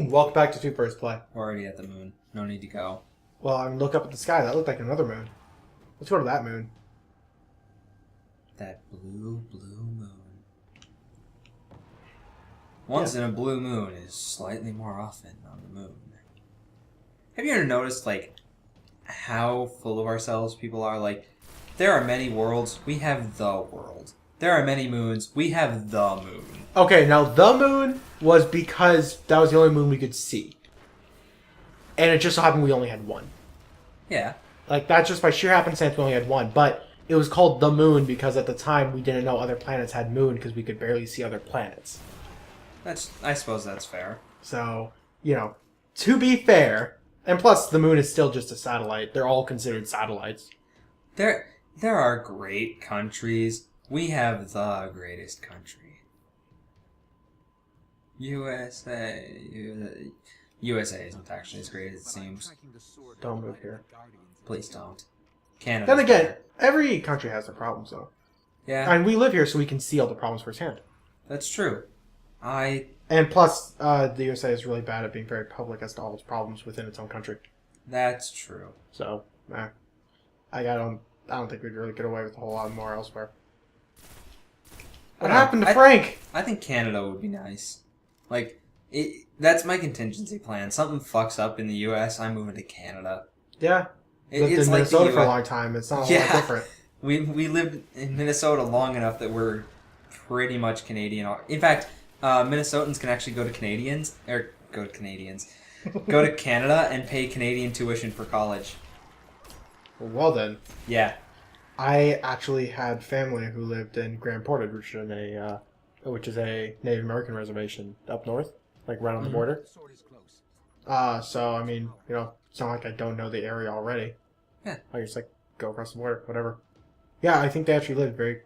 Welcome back to Two First Play. We're already at the moon. No need to go. Well, I mean, look up at the sky. That looked like another moon. Let's go to that moon. That blue moon. Once in a blue moon is slightly more often on the moon. Have you ever noticed, like, how full of ourselves people are? Like, there are many worlds. We have the world. There are many moons. We have the moon. Okay, now the moon was because that was the only moon we could see. And it just so happened we only had one. Yeah. Like, that's just by sheer happenstance we only had one. But it was called the moon because at the time we didn't know other planets had moon because we could barely see other planets. I suppose that's fair. So, you know, to be fair, and plus the moon is still just a satellite. They're all considered satellites. There are great countries. We have the greatest country. USA isn't actually as great as it seems. Don't move here. Please don't. Canada. Then again, every country has their problems, though. Yeah. And we live here so we can see all the problems firsthand. That's true. And plus, the USA is really bad at being very public as to all its problems within its own country. That's true. So, I don't think we'd really get away with a whole lot more elsewhere. What happened to Frank? I think Canada would be nice. Like, that's my contingency plan. Something fucks up in the US, I'm moving to Canada. Yeah. Lived in Minnesota for a long time. It's not a lot different. We lived in Minnesota long enough that we're pretty much Canadian. In fact, Minnesotans can actually go to Canada and pay Canadian tuition for college. Well then. Yeah. I actually had family who lived in Grand Portage, which is a Native American reservation up north, like right on the border. So I mean, you know, it's not like I don't know the area already. Yeah. I just like go across the border, whatever. Yeah, I think they actually lived very.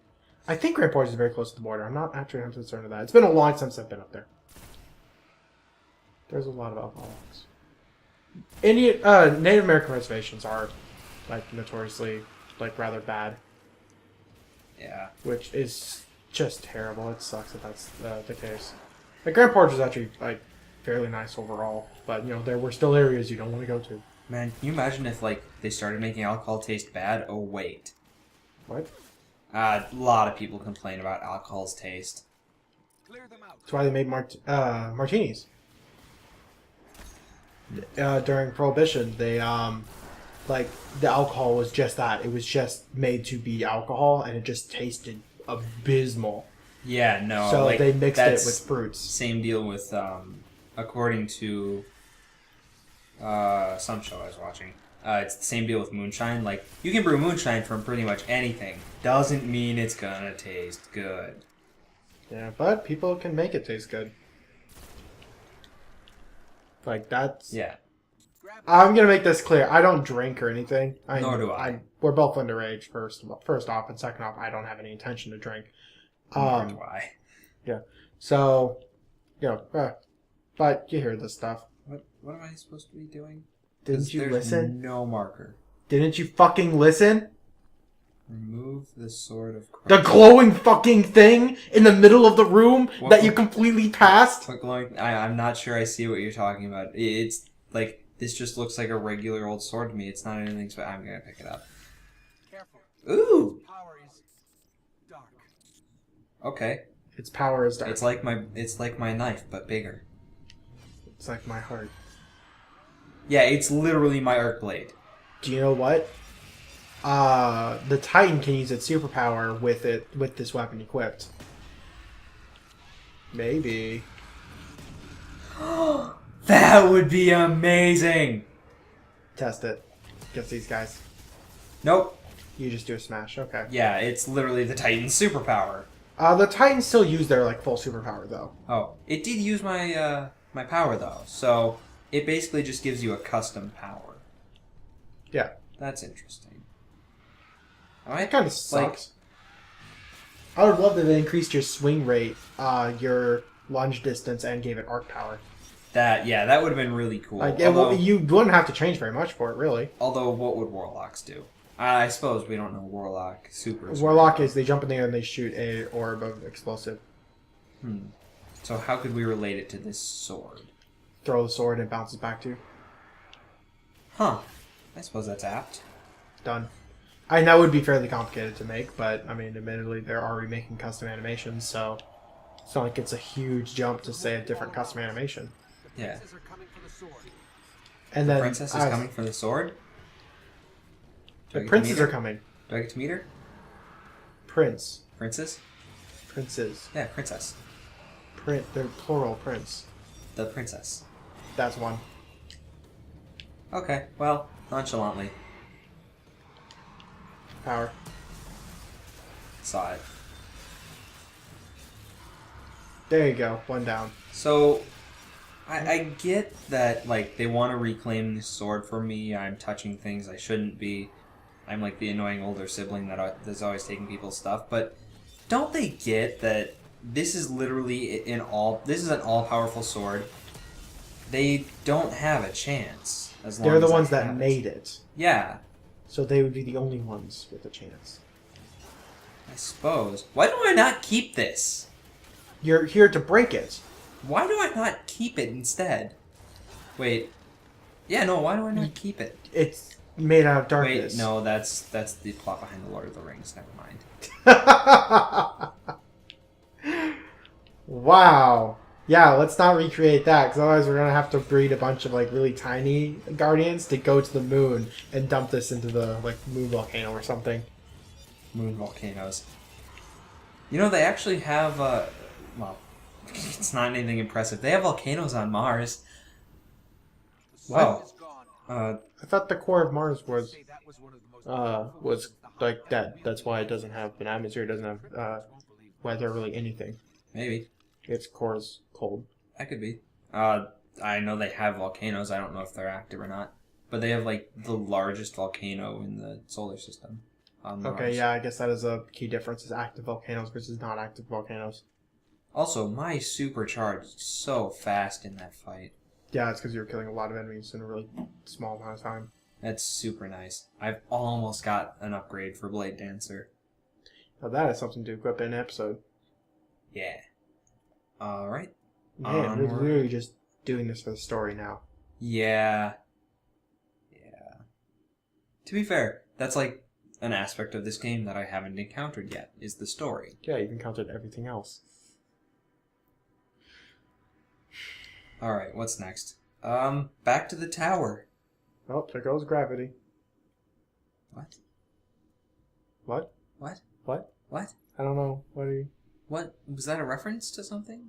I think Grand Portage is very close to the border. I'm not actually 100% certain of that. It's been a long time since I've been up there. There's a lot of alcoholics. Native American reservations are like notoriously like rather bad. Yeah. Which is just terrible. It sucks that that's the case. Like Grand Portage is actually like fairly nice overall, but you know there were still areas you don't want to go to. Man, can you imagine if like they started making alcohol taste bad? Oh wait. What? A lot of people complain about alcohol's taste. That's why they made martinis. During Prohibition, they like the alcohol was just that. It was just made to be alcohol, and it just tasted abysmal. Yeah, no. So like, they mixed it with fruits. Same deal with, according to some show I was watching. It's the same deal with moonshine. Like, you can brew moonshine from pretty much anything. Doesn't mean it's gonna taste good. Yeah, but people can make it taste good. Like, that's... Yeah. I'm gonna make this clear. I don't drink or anything. Nor do I. We're both underage, first off, and second off, I don't have any intention to drink. Nor do I. Yeah. So, you know, but you hear this stuff. What am I supposed to be doing? Didn't you listen? No marker. Didn't you fucking listen? Remove the sword of Christ. The glowing fucking thing in the middle of the room that you completely passed? What glowing? I'm not sure I see what you're talking about. It's like, this just looks like a regular old sword to me. It's not anything special. I'm gonna pick it up. Careful. Ooh! Power is dark. Okay. Its power is dark. It's like my knife, but bigger. It's like my heart. Yeah, it's literally my arc blade. Do you know what? The Titan can use its superpower with this weapon equipped. Maybe. That would be amazing! Test it. Against these guys. Nope. You just do a smash. Okay. Yeah, it's literally the Titan's superpower. The Titans still use their like full superpower though. Oh, it did use my my power though, so it basically just gives you a custom power. Yeah. That's interesting. It kind of sucks. I would love that they increased your swing rate, your lunge distance, and gave it arc power. That would have been really cool. Like, you wouldn't have to change very much for it, really. Although, what would warlocks do? I suppose we don't know warlock supers. Warlock is they jump in the air and they shoot a orb of explosive. So how could we relate it to this sword? throw the sword and it bounces back to you. Huh. I suppose that's apt. Done. That would be fairly complicated to make, but I mean, admittedly, they're already making custom animations, so it's not like it's a huge jump to say a different custom animation. Yeah. Princes are coming for the sword. And The then princess is coming for the sword? Do I The get to princes meet are her? coming. Do I get to meet her? Prince. Princess? Princes. Yeah, princess. They're plural prince. The princess. That's one. Okay, well, nonchalantly. Power. Saw it. There you go. One down. So, I get that, like, they want to reclaim this sword for me. I'm touching things I shouldn't be. I'm like the annoying older sibling that's always taking people's stuff. But don't they get that this is literally this is an all-powerful sword? They don't have a chance. They're the ones I that have made it. Yeah, So they would be the only ones with a chance. I suppose. Why do I not keep this? You're here to break it. Why do I not keep it instead? Wait. Yeah, no, why do I not keep it? It's made out of darkness. Wait, no, that's the plot behind the Lord of the Rings. Never mind. Wow. Yeah, let's not recreate that, because otherwise we're going to have to breed a bunch of, like, really tiny guardians to go to the moon and dump this into the, like, moon volcano or something. Moon volcanoes. You know, they actually have, well, it's not anything impressive. They have volcanoes on Mars. The Wow. sword is gone. I thought the core of Mars was, Say that was one of the most was like that. That's why it doesn't have an atmosphere, it doesn't have, weather, really anything. Maybe. Its core is cold. That could be. I know they have volcanoes. I don't know if they're active or not. But they have, like, the largest volcano in the solar system. On Mars. Okay, yeah, I guess that is a key difference, is active volcanoes versus not active volcanoes. Also, my supercharged so fast in that fight. Yeah, it's because you were killing a lot of enemies in a really small amount of time. That's super nice. I've almost got an upgrade for Blade Dancer. Now that is something to equip in an episode. Yeah. Alright. Man, we're literally just doing this for the story now. Yeah. Yeah. To be fair, that's like an aspect of this game that I haven't encountered yet, is the story. Yeah, you've encountered everything else. Alright, what's next? Back to the tower. Oh, there goes gravity. What? What? What? What? What? I don't know. What are you... What? Was that a reference to something?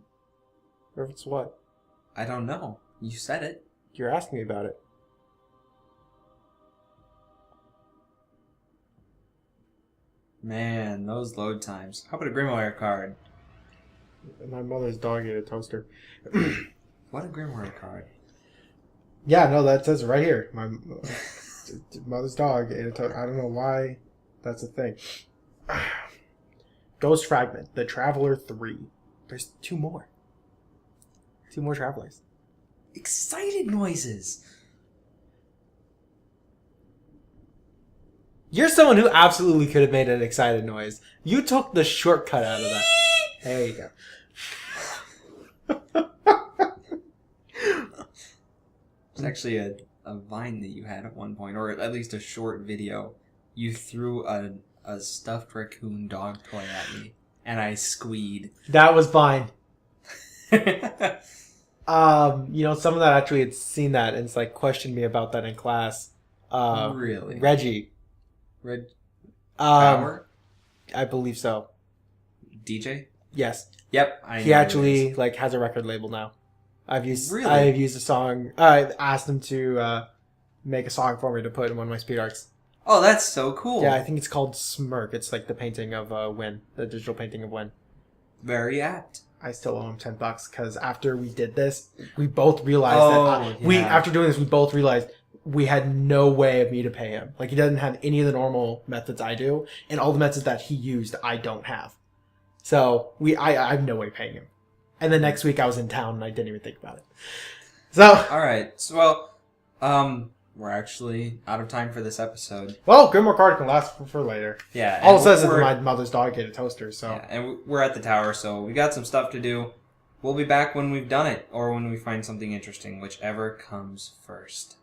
Reference what? I don't know. You said it. You're asking me about it. Man, those load times. How about a Grimoire card? My mother's dog ate a toaster. What a Grimoire card. Yeah, no, that says it right here. My mother's dog ate a toaster. I don't know why that's a thing. Ghost Fragment, The Traveler 3. There's two more. Two more travelers. Excited noises! You're someone who absolutely could have made an excited noise. You took the shortcut out of that. There you go. There's actually a Vine that you had at one point, or at least a short video. You threw a stuffed raccoon dog toy at me, and I squeed. That was fine. Someone that actually had seen that and it's like questioned me about that in class. Really? Reggie. Red Power? I believe so. DJ? Yes. Yep. He actually like has a record label now. I've used a song. I asked him to make a song for me to put in one of my speed arts. Oh, that's so cool. Yeah, I think it's called Smirk. It's like the painting of Win, the digital painting of Win. Very apt. I still owe him $10 because after we did this, we both realized after doing this, we both realized we had no way of me to pay him. Like, he doesn't have any of the normal methods I do, and all the methods that he used, I don't have. So I have no way of paying him. And then next week I was in town and I didn't even think about it. So all right. So we're actually out of time for this episode. Well, Grimoire card can last for later. Yeah. All it says is my mother's dog ate a toaster. So yeah, and we're at the tower, so we got some stuff to do. we'll be back when we've done it, or when we find something interesting, whichever comes first.